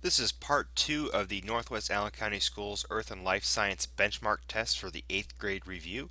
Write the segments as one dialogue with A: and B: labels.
A: This is part 2 of the Northwest Allen County Schools Earth and Life Science Benchmark Test for the 8th grade review.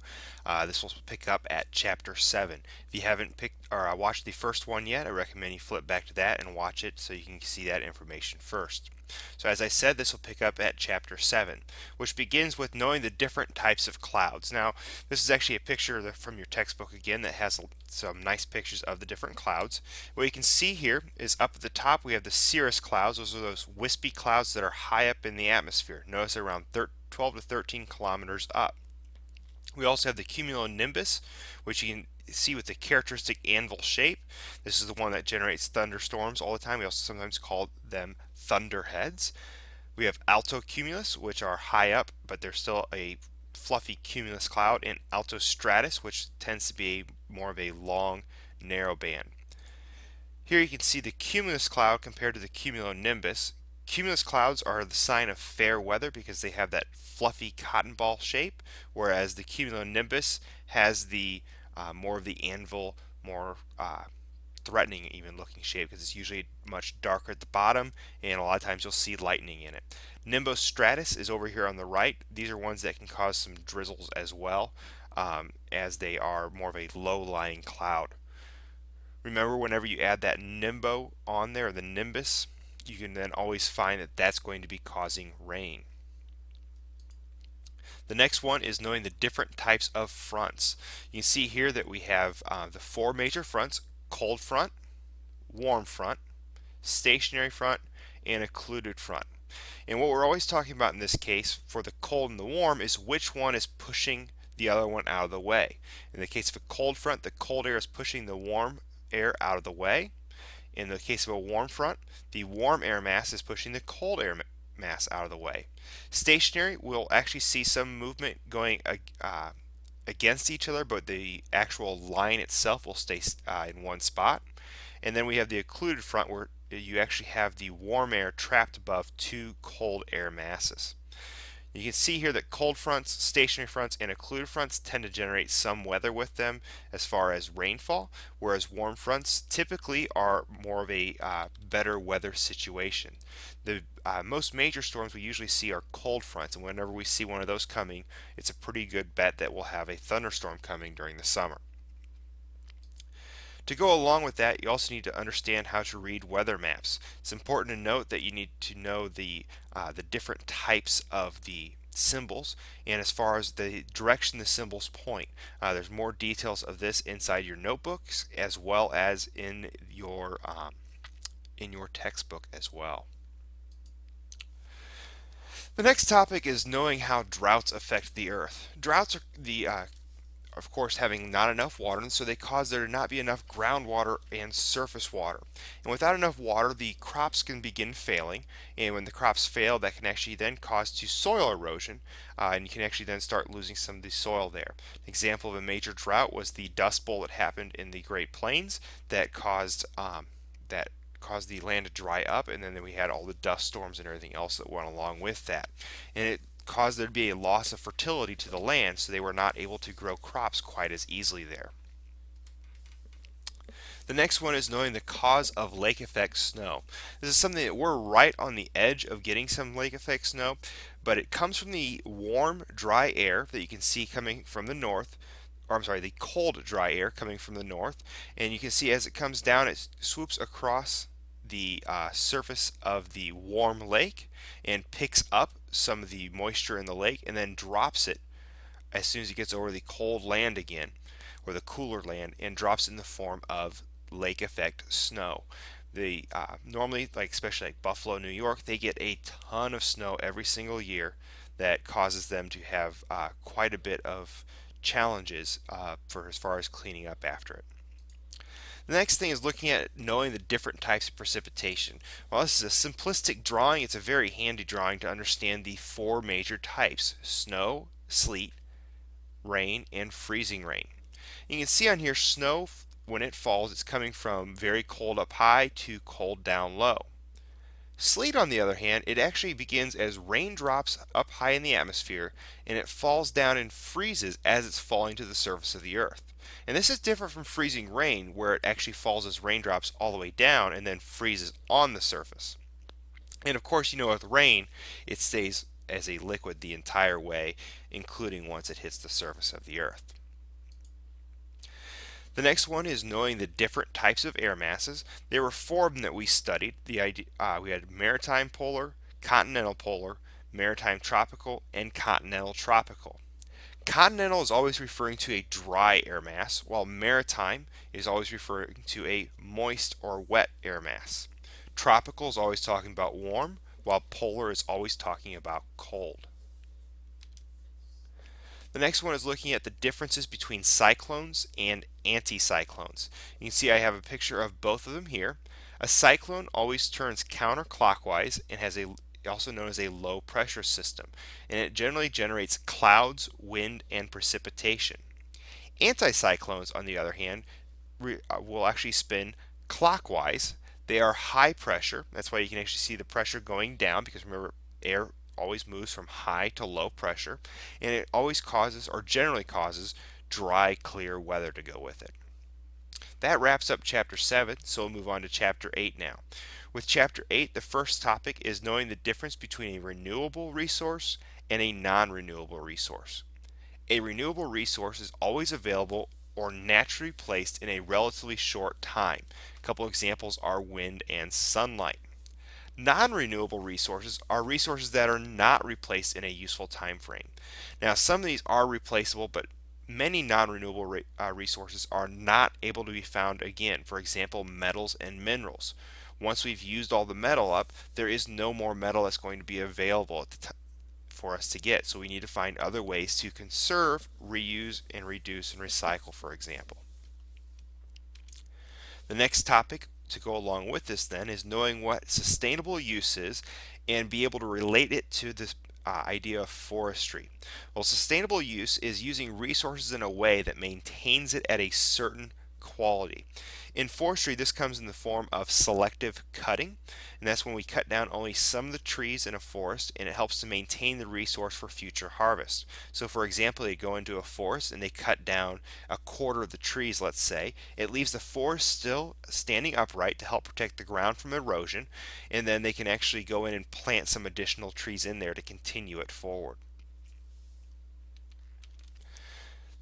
A: This will pick up at Chapter 7. If you haven't picked or watched the first one yet, I recommend you flip back to that and watch it so you can see that information first. So as I said, this will pick up at Chapter 7, which begins with knowing the different types of clouds. Now, this is actually a picture from your textbook again that has some nice pictures of the different clouds. What you can see here is up at the top we have the cirrus clouds. Those are those wispy clouds that are high up in the atmosphere. Notice they're around 12 to 13 kilometers up. We also have the cumulonimbus, which you can see with the characteristic anvil shape. This is the one that generates thunderstorms all the time. We also sometimes call them thunderheads. We have altocumulus, which are high up, but they're still a fluffy cumulus cloud, and altostratus, which tends to be more of a long, narrow band. Here you can see the cumulus cloud compared to the cumulonimbus. Cumulus clouds are the sign of fair weather because they have that fluffy cotton ball shape, whereas the cumulonimbus has the more of the anvil, more threatening even looking shape because it's usually much darker at the bottom, and a lot of times you'll see lightning in it. Nimbostratus is over here on the right. These are ones that can cause some drizzles as well, as they are more of a low-lying cloud. Remember, whenever you add that nimbo on there, or the nimbus, you can then always find that that's going to be causing rain. The next one is knowing the different types of fronts. You can see here that we have the four major fronts: cold front, warm front, stationary front, and occluded front. And what we're always talking about in this case for the cold and the warm is which one is pushing the other one out of the way. In the case of a cold front, the cold air is pushing the warm air out of the way. In the case of a warm front, the warm air mass is pushing the cold air mass out of the way. Stationary, we'll actually see some movement going against each other, but the actual line itself will stay in one spot. And then we have the occluded front, where you actually have the warm air trapped above two cold air masses. You can see here that cold fronts, stationary fronts, and occluded fronts tend to generate some weather with them as far as rainfall, whereas warm fronts typically are more of a better weather situation. The most major storms we usually see are cold fronts, and whenever we see one of those coming, it's a pretty good bet that we'll have a thunderstorm coming during the summer. To go along with that, you also need to understand how to read weather maps. It's important to note that you need to know the different types of the symbols, and as far as the direction the symbols point. There's more details of this inside your notebooks as well as in your textbook as well. The next topic is knowing how droughts affect the earth. Droughts are of course, having not enough water, and so they cause there to not be enough groundwater and surface water. And without enough water, the crops can begin failing, and when the crops fail, that can actually then cause to soil erosion, and you can actually then start losing some of the soil there. An example of a major drought was the Dust Bowl that happened in the Great Plains that caused the land to dry up, and then we had all the dust storms and everything else that went along with that. And it caused there to be a loss of fertility to the land, so they were not able to grow crops quite as easily there. The next one is knowing the cause of lake effect snow. This is something that we're right on the edge of getting some lake effect snow, but it comes from the warm, dry air that you can see coming from the north, or I'm sorry, the cold, dry air coming from the north, and you can see as it comes down, it swoops across the surface of the warm lake and picks up some of the moisture in the lake and then drops it as soon as it gets over the cold land again, or the cooler land, and drops it in the form of lake effect snow. The normally, like especially like Buffalo, New York, they get a ton of snow every single year that causes them to have quite a bit of challenges for as far as cleaning up after it. The next thing is looking at knowing the different types of precipitation. While this is a simplistic drawing, it's a very handy drawing to understand the four major types: snow, sleet, rain, and freezing rain. You can see on here snow, when it falls, it's coming from very cold up high to cold down low. Sleet, on the other hand, it actually begins as raindrops up high in the atmosphere, and it falls down and freezes as it's falling to the surface of the earth. And this is different from freezing rain, where it actually falls as raindrops all the way down and then freezes on the surface. And of course, with rain, it stays as a liquid the entire way, including once it hits the surface of the earth. The next one is knowing the different types of air masses. There were four of them that we studied. We had maritime polar, continental polar, maritime tropical, and continental tropical. Continental is always referring to a dry air mass, while maritime is always referring to a moist or wet air mass. Tropical is always talking about warm, while polar is always talking about cold. The next one is looking at the differences between cyclones and anticyclones. You can see I have a picture of both of them here. A cyclone always turns counterclockwise and has also known as a low pressure system, and it generally generates clouds, wind, and precipitation. Anticyclones, on the other hand, will actually spin clockwise. They are high pressure. That's why you can actually see the pressure going down, because remember, air always moves from high to low pressure, and it always causes, or generally causes, dry, clear weather to go with it. That wraps up chapter 7, so we'll move on to chapter 8 now. With chapter 8, the first topic is knowing the difference between a renewable resource and a non-renewable resource. A renewable resource is always available or naturally placed in a relatively short time. A couple examples are wind and sunlight. Non-renewable resources are resources that are not replaced in a useful time frame. Now, some of these are replaceable, but many non-renewable resources are not able to be found again. For example, metals and minerals. Once we've used all the metal up, there is no more metal that's going to be available for us to get. So we need to find other ways to conserve, reuse, and reduce and recycle, for example. The next topic to go along with this then is knowing what sustainable use is and be able to relate it to this idea of forestry. Well, sustainable use is using resources in a way that maintains it at a certain quality. In forestry, this comes in the form of selective cutting, and that's when we cut down only some of the trees in a forest, and it helps to maintain the resource for future harvest. So for example, they go into a forest and they cut down a quarter of the trees, let's say. It leaves the forest still standing upright to help protect the ground from erosion, and then they can actually go in and plant some additional trees in there to continue it forward.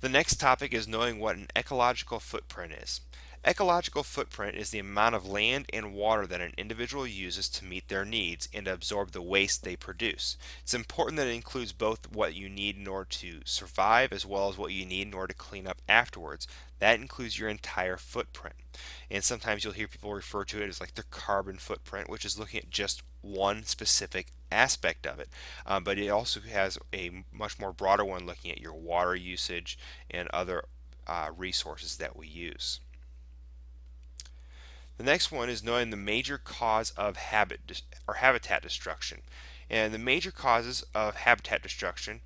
A: The next topic is knowing what an ecological footprint is. Ecological footprint is the amount of land and water that an individual uses to meet their needs and to absorb the waste they produce. It's important that it includes both what you need in order to survive as well as what you need in order to clean up afterwards. That includes your entire footprint. And sometimes you'll hear people refer to it as like the carbon footprint, which is looking at just one specific aspect of it. But it also has a much more broader one looking at your water usage and other resources that we use. The next one is knowing the major cause of habitat destruction. And the major causes of habitat destruction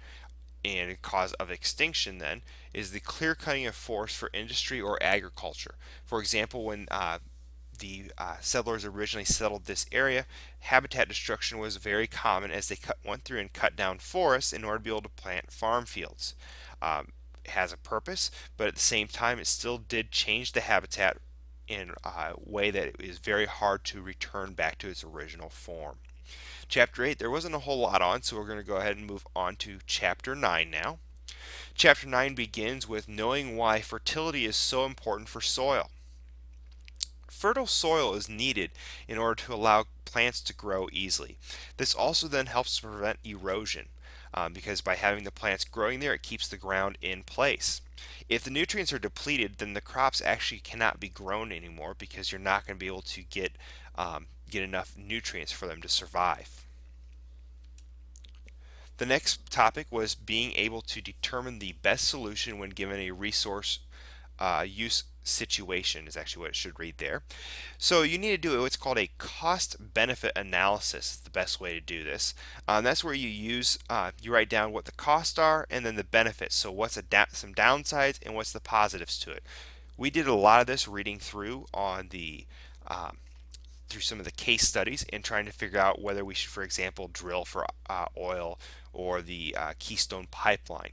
A: and a cause of extinction then is the clear cutting of forest for industry or agriculture. For example, when the settlers originally settled this area, habitat destruction was very common as they went through and cut down forests in order to be able to plant farm fields. It has a purpose, but at the same time, it still did change the habitat in a way that it is very hard to return back to its original form. Chapter 8, there wasn't a whole lot on, so we're going to go ahead and move on to Chapter 9 now. Chapter 9 begins with knowing why fertility is so important for soil. Fertile soil is needed in order to allow plants to grow easily. This also then helps to prevent erosion because by having the plants growing there, it keeps the ground in place. If the nutrients are depleted, then the crops actually cannot be grown anymore because you're not going to be able to get enough nutrients for them to survive. The next topic was being able to determine the best solution when given a resource use situation is actually what it should read there. So you need to do what's called a cost benefit analysis, the best way to do this. That's where you write down what the costs are and then the benefits. So what's some downsides and what's the positives to it. We did a lot of this reading through on the through some of the case studies and trying to figure out whether we should, for example, drill for oil or the Keystone Pipeline.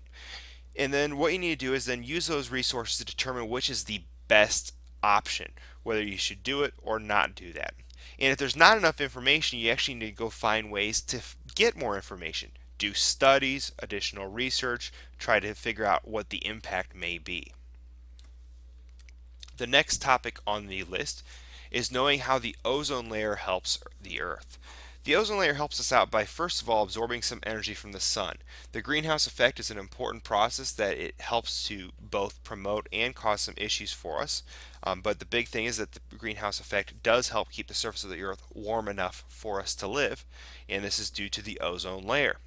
A: And then what you need to do is then use those resources to determine which is the best option, whether you should do it or not do that. And if there's not enough information, you actually need to go find ways to get more information. Do studies, additional research, try to figure out what the impact may be. The next topic on the list is knowing how the ozone layer helps the Earth. The ozone layer helps us out by first of all absorbing some energy from the sun. The greenhouse effect is an important process that it helps to both promote and cause some issues for us. But the big thing is that the greenhouse effect does help keep the surface of the Earth warm enough for us to live, and this is due to the ozone layer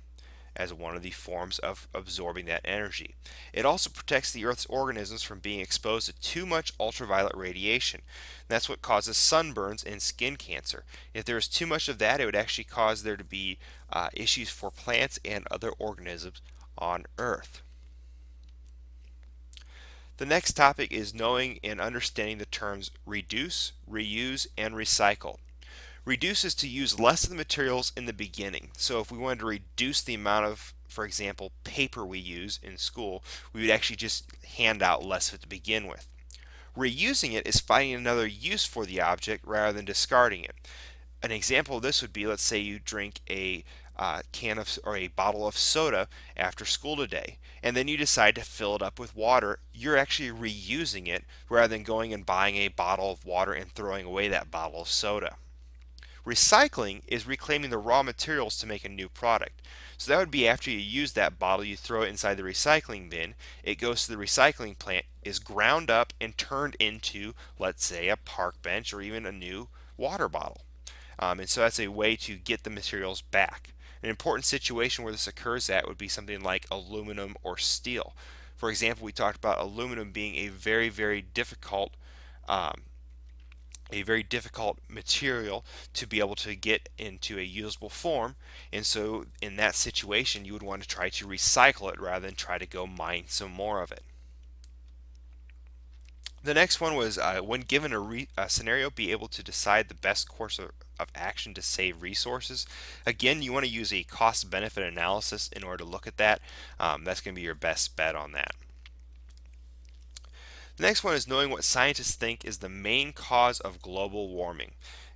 A: as one of the forms of absorbing that energy. It also protects the Earth's organisms from being exposed to too much ultraviolet radiation. That's what causes sunburns and skin cancer. If there is too much of that, it would actually cause there to be issues for plants and other organisms on Earth. The next topic is knowing and understanding the terms reduce, reuse, and recycle. Reduce is to use less of the materials in the beginning. So if we wanted to reduce the amount of, for example, paper we use in school, we would actually just hand out less of it to begin with. Reusing it is finding another use for the object rather than discarding it. An example of this would be, let's say you drink a can of or a bottle of soda after school today, and then you decide to fill it up with water. You're actually reusing it rather than going and buying a bottle of water and throwing away that bottle of soda. Recycling is reclaiming the raw materials to make a new product. So that would be after you use that bottle, you throw it inside the recycling bin, it goes to the recycling plant, is ground up and turned into, let's say, a park bench or even a new water bottle. And so that's a way to get the materials back. An important situation where this occurs at would be something like aluminum or steel. For example, we talked about aluminum being um, a very difficult material to be able to get into a usable form, and so in that situation you would want to try to recycle it rather than try to go mine some more of it. The next one was when given a scenario, be able to decide the best course of action to save resources. Again, you want to use a cost benefit analysis in order to look at that. That's going to be your best bet on that. The next one is knowing what scientists think is the main cause of global warming.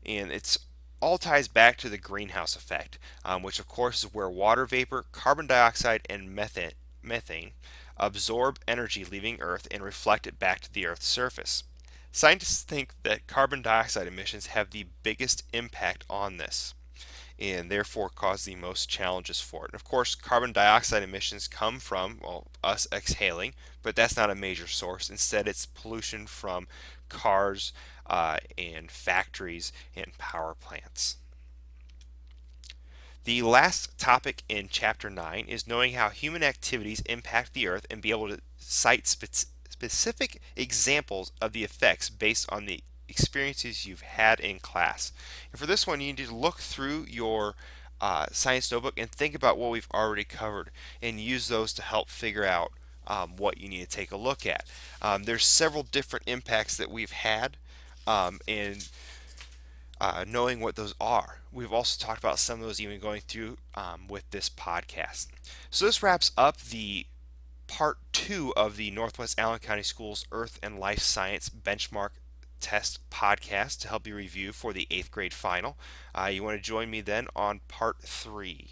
A: And it's all ties back to the greenhouse effect, which of course is where water vapor, carbon dioxide, and methane absorb energy leaving Earth and reflect it back to the Earth's surface. Scientists think that carbon dioxide emissions have the biggest impact on this and therefore cause the most challenges for it. And of course, carbon dioxide emissions come from, well, us exhaling, but that's not a major source. Instead, it's pollution from cars and factories and power plants. The last topic in Chapter 9 is knowing how human activities impact the Earth and be able to cite specific examples of the effects based on the experiences you've had in class. And for this one, you need to look through your science notebook and think about what we've already covered and use those to help figure out what you need to take a look at. There's several different impacts that we've had, and knowing what those are. We've also talked about some of those even going through with this podcast. So this wraps up the part 2 of the Northwest Allen County Schools Earth and Life Science Benchmark Test podcast to help you review for the 8th grade final. You want to join me then on part 3.